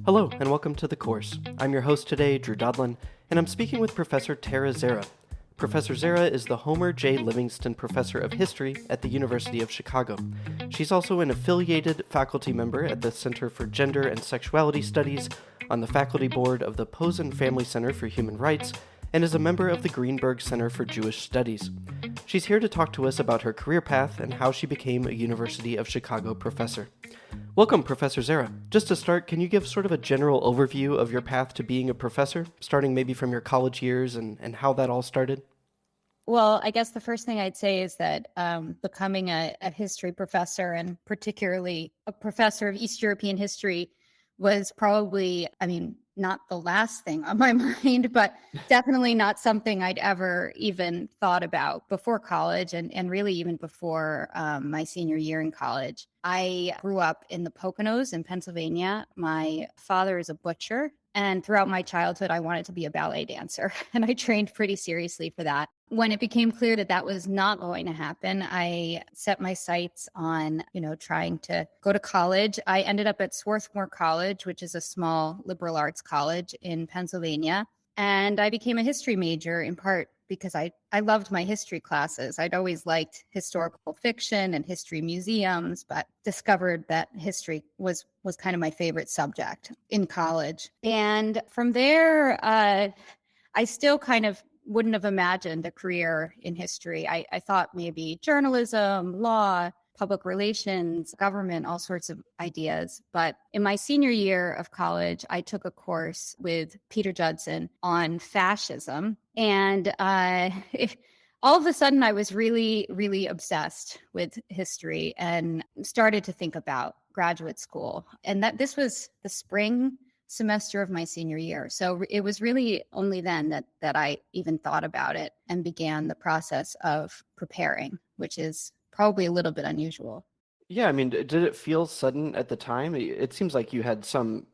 Hello, and welcome to the course. I'm your host today, Drew Dodlin, and I'm speaking with Professor Tara Zahra. Professor Zahra is the Homer J. Livingston Professor of History at the University of Chicago. She's also an affiliated faculty member at the Center for Gender and Sexuality Studies, on the faculty board of the Posen Family Center for Human Rights, and is a member of the Greenberg Center for Jewish Studies. She's here to talk to us about her career path and how she became a University of Chicago professor. Welcome, Professor Zahra. Just to start, can you give sort of a general overview of your path to being a professor, starting maybe from your college years and how that all started? Well, I guess the first thing I'd say is that becoming a history professor, and particularly a professor of East European history, was probably, not the last thing on my mind, but definitely not something I'd ever even thought about before college, and really even before my senior year in college. I grew up in the Poconos in Pennsylvania. My father is a butcher, and throughout my childhood, I wanted to be a ballet dancer, and I trained pretty seriously for that. When it became clear that that was not going to happen, I set my sights on, trying to go to college. I ended up at Swarthmore College, which is a small liberal arts college in Pennsylvania. And I became a history major in part because I loved my history classes. I'd always liked historical fiction and history museums, but discovered that history was kind of my favorite subject in college. And from there, I still kind of wouldn't have imagined a career in history. I thought maybe journalism, law, public relations, government, all sorts of ideas. But in my senior year of college, I took a course with Peter Judson on fascism. And all of a sudden, I was really, really obsessed with history and started to think about graduate school. And that this was the spring semester of my senior year. So it was really only then that I even thought about it and began the process of preparing, which is probably a little bit unusual. Yeah, did it feel sudden at the time? It seems like you had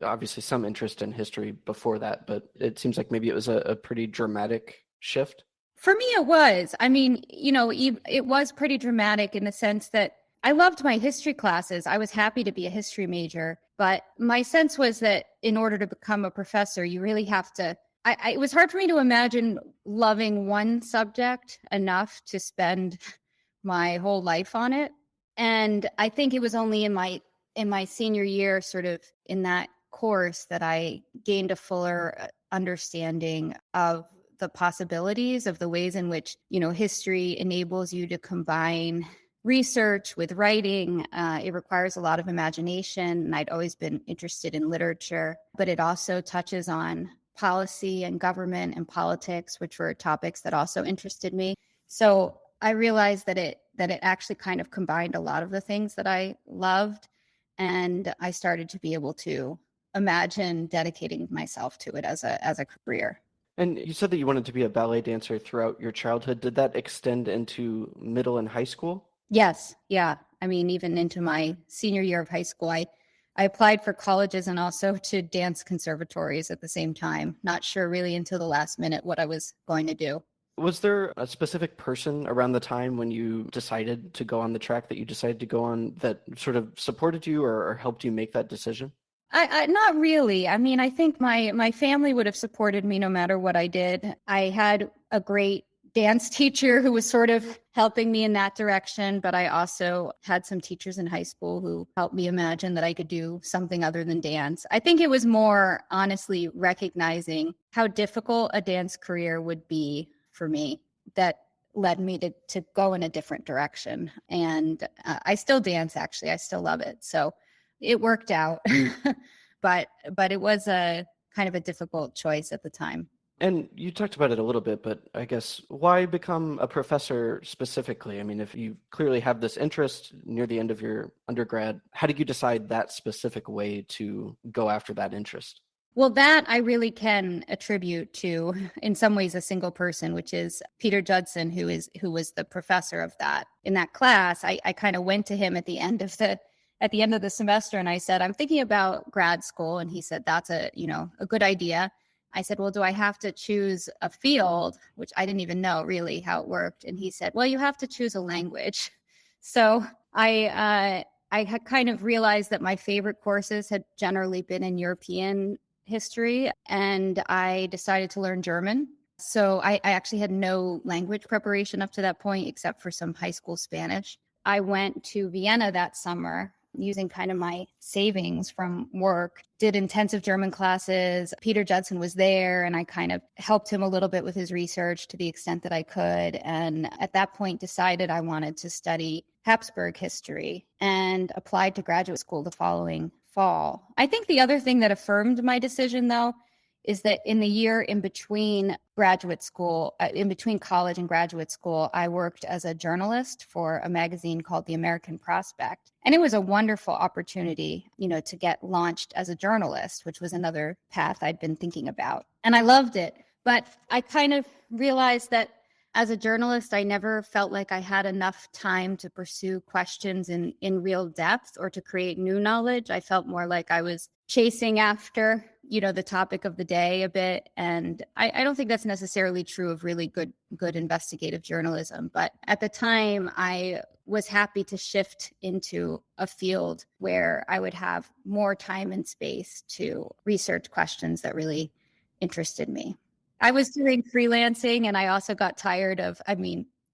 obviously some interest in history before that, but it seems like maybe it was a pretty dramatic shift. For me, it was. It was pretty dramatic in the sense that I loved my history classes. I was happy to be a history major, but my sense was that in order to become a professor, you really have to. It was hard for me to imagine loving one subject enough to spend my whole life on it. And I think it was only in my senior year, sort of in that course, that I gained a fuller understanding of the possibilities of the ways in which, history enables you to combine research with writing. It requires a lot of imagination, and I'd always been interested in literature, but it also touches on policy and government and politics, which were topics that also interested me. So I realized that it actually kind of combined a lot of the things that I loved, and I started to be able to imagine dedicating myself to it as a career. And you said that you wanted to be a ballet dancer throughout your childhood. Did that extend into middle and high school? Yes. Yeah. Even into my senior year of high school, I applied for colleges and also to dance conservatories at the same time. Not sure really until the last minute what I was going to do. Was there a specific person around the time when you decided to go on the track that you decided to go on that sort of supported you or helped you make that decision? I not really. I think my family would have supported me no matter what I did. I had a great dance teacher who was sort of helping me in that direction, but I also had some teachers in high school who helped me imagine that I could do something other than dance. I think it was more honestly recognizing how difficult a dance career would be for me that led me to go in a different direction. And I still dance, actually. I still love it. So it worked out, but it was a kind of a difficult choice at the time. And you talked about it a little bit, but I guess why become a professor specifically? If you clearly have this interest near the end of your undergrad, how did you decide that specific way to go after that interest? Well, that I really can attribute to, in some ways, a single person, which is Peter Judson, who was the professor of that. In that class, I kind of went to him at the end of the semester, and I said, I'm thinking about grad school. And he said, that's a good idea. I said, well, do I have to choose a field, which I didn't even know really how it worked. And he said, well, you have to choose a language. So I I had kind of realized that my favorite courses had generally been in European history, and I decided to learn German. So I actually had no language preparation up to that point, except for some high school Spanish. I went to Vienna that summer using kind of my savings from work, did intensive German classes. Peter Judson was there, and I kind of helped him a little bit with his research to the extent that I could. And at that point, decided I wanted to study Habsburg history and applied to graduate school the following fall. I think the other thing that affirmed my decision, though, is that in the year in between graduate school, in between college and graduate school, I worked as a journalist for a magazine called The American Prospect. And it was a wonderful opportunity, to get launched as a journalist, which was another path I'd been thinking about. And I loved it. But I kind of realized that as a journalist, I never felt like I had enough time to pursue questions in real depth or to create new knowledge. I felt more like I was chasing after, the topic of the day a bit. And I don't think that's necessarily true of really good investigative journalism. But at the time, I was happy to shift into a field where I would have more time and space to research questions that really interested me. I was doing freelancing, and I also got tired of,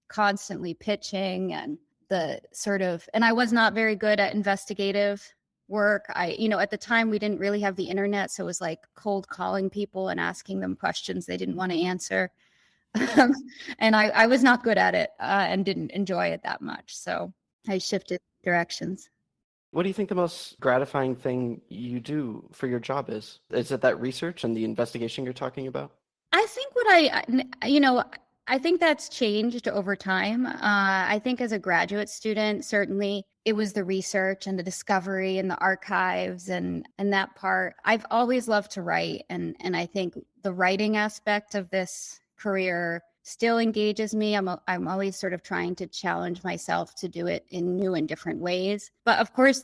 constantly pitching and and I was not very good at investigative work. At the time we didn't really have the internet. So it was like cold calling people and asking them questions they didn't want to answer. And I was not good at it and didn't enjoy it that much. So I shifted directions. What do you think the most gratifying thing you do for your job is? Is it that research and the investigation you're talking about? I think I think that's changed over time. I think as a graduate student, certainly it was the research and the discovery and the archives and that part. I've always loved to write. And I think the writing aspect of this career still engages me. I'm always sort of trying to challenge myself to do it in new and different ways. But of course,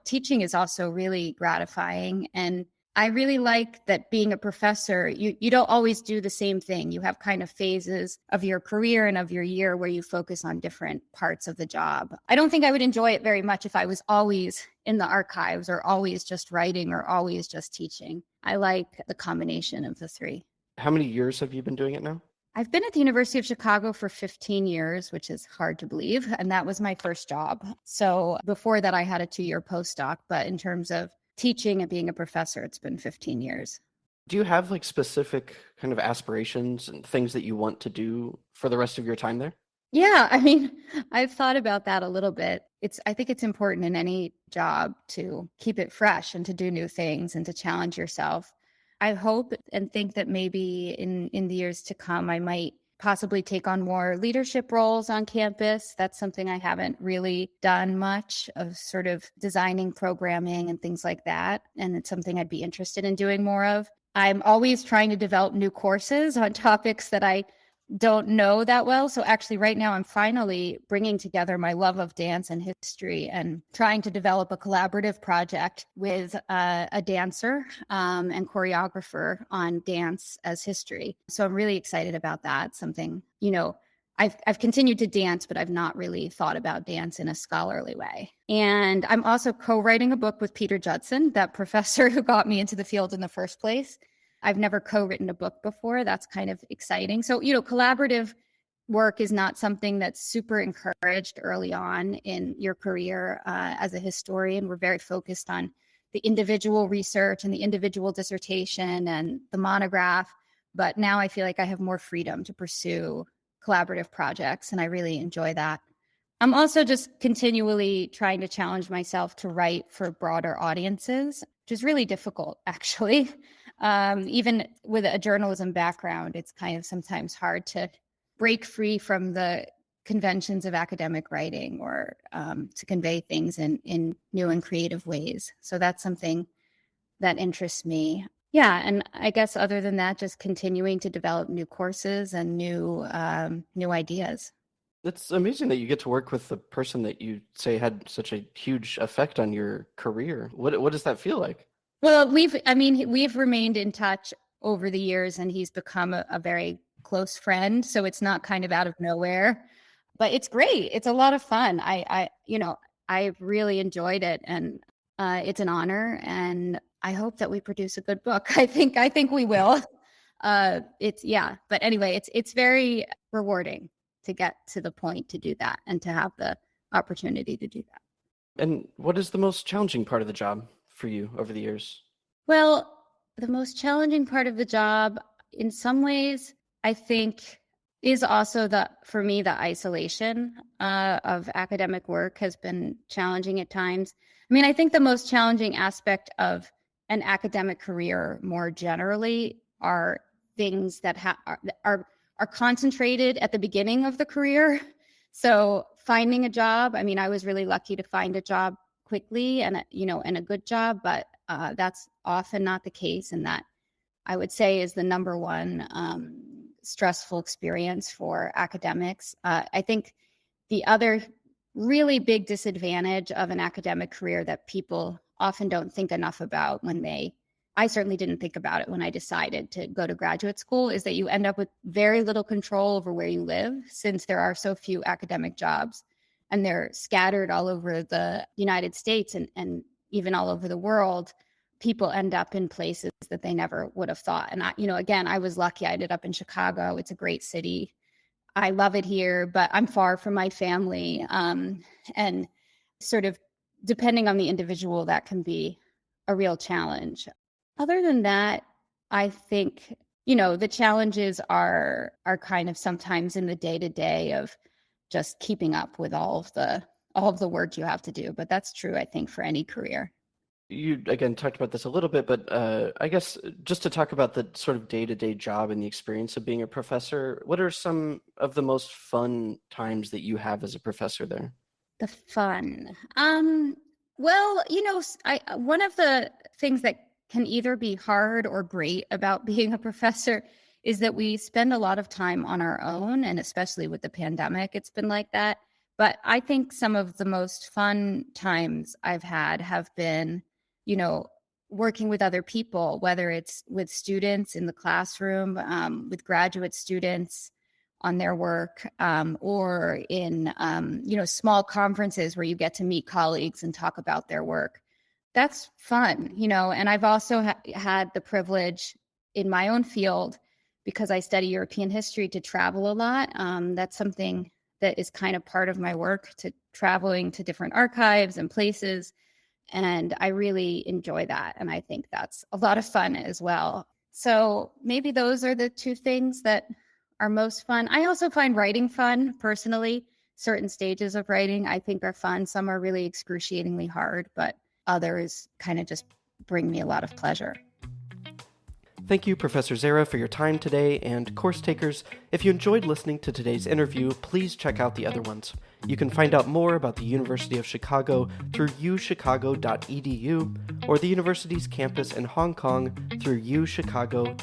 teaching is also really gratifying. And I really like that being a professor, you don't always do the same thing. You have kind of phases of your career and of your year where you focus on different parts of the job. I don't think I would enjoy it very much if I was always in the archives or always just writing or always just teaching. I like the combination of the three. How many years have you been doing it now? I've been at the University of Chicago for 15 years, which is hard to believe. And that was my first job. So before that, I had a 2-year postdoc. But in terms of teaching and being a professor, it's been 15 years. Do you have specific kind of aspirations and things that you want to do for the rest of your time there? Yeah, I've thought about that a little bit. I think it's important in any job to keep it fresh and to do new things and to challenge yourself. I hope and think that maybe in the years to come, I might possibly take on more leadership roles on campus. That's something I haven't really done much of, sort of designing programming and things like that. And it's something I'd be interested in doing more of. I'm always trying to develop new courses on topics that I don't know that well. So actually right now I'm finally bringing together my love of dance and history and trying to develop a collaborative project with a dancer and choreographer on dance as history. So I'm really excited about that. Something, I've continued to dance, but I've not really thought about dance in a scholarly way. And I'm also co-writing a book with Peter Judson, that professor who got me into the field in the first place. I've never co-written a book before. That's kind of exciting. So, collaborative work is not something that's super encouraged early on in your career as a historian. We're very focused on the individual research and the individual dissertation and the monograph. But now I feel like I have more freedom to pursue collaborative projects, and I really enjoy that. I'm also just continually trying to challenge myself to write for broader audiences, which is really difficult, actually. Even with a journalism background, it's kind of sometimes hard to break free from the conventions of academic writing or to convey things in new and creative ways. So that's something that interests me. Yeah, and I guess other than that, just continuing to develop new courses and new ideas. It's amazing that you get to work with the person that you say had such a huge effect on your career. What does that feel like? Well, we've remained in touch over the years, and he's become a very close friend. So it's not kind of out of nowhere, but it's great. It's a lot of fun. I I've really enjoyed it, and it's an honor, and I hope that we produce a good book. I think we will. But anyway, it's very rewarding to get to the point to do that and to have the opportunity to do that. And what is the most challenging part of the job for you over the years? Well, the most challenging part of the job, in some ways, I think, is also for me, the isolation of academic work has been challenging at times. I mean, I think the most challenging aspect of an academic career more generally are things that are concentrated at the beginning of the career. So finding a job, I mean, I was really lucky to find a job quickly and a good job, but that's often not the case, and that I would say is the number one stressful experience for academics. I think the other really big disadvantage of an academic career that people often don't think enough about I certainly didn't think about it when I decided to go to graduate school, is that you end up with very little control over where you live, since there are so few academic jobs and they're scattered all over the United States and even all over the world. People end up in places that they never would have thought. And again, I was lucky. I ended up in Chicago. It's a great city. I love it here, but I'm far from my family. And sort of depending on the individual, that can be a real challenge. Other than that, I think, the challenges are kind of sometimes in the day-to-day of just keeping up with all of the work you have to do. But that's true, I think, for any career. You, again, talked about this a little bit, but I guess just to talk about the sort of day-to-day job and the experience of being a professor, what are some of the most fun times that you have as a professor there? The fun. Well, one of the things that can either be hard or great about being a professor is that we spend a lot of time on our own, and especially with the pandemic, it's been like that. But I think some of the most fun times I've had have been, working with other people, whether it's with students in the classroom, with graduate students on their work, or in, small conferences where you get to meet colleagues and talk about their work. That's fun, and I've also had the privilege in my own field, because I study European history, to travel a lot. That's something that is kind of part of my work, to traveling to different archives and places. And I really enjoy that. And I think that's a lot of fun as well. So maybe those are the two things that are most fun. I also find writing fun personally. Certain stages of writing I think are fun. Some are really excruciatingly hard, but others kind of just bring me a lot of pleasure. Thank you, Professor Zahra, for your time today, and course takers, if you enjoyed listening to today's interview, please check out the other ones. You can find out more about the University of Chicago through uchicago.edu or the university's campus in Hong Kong through uchicago.hk.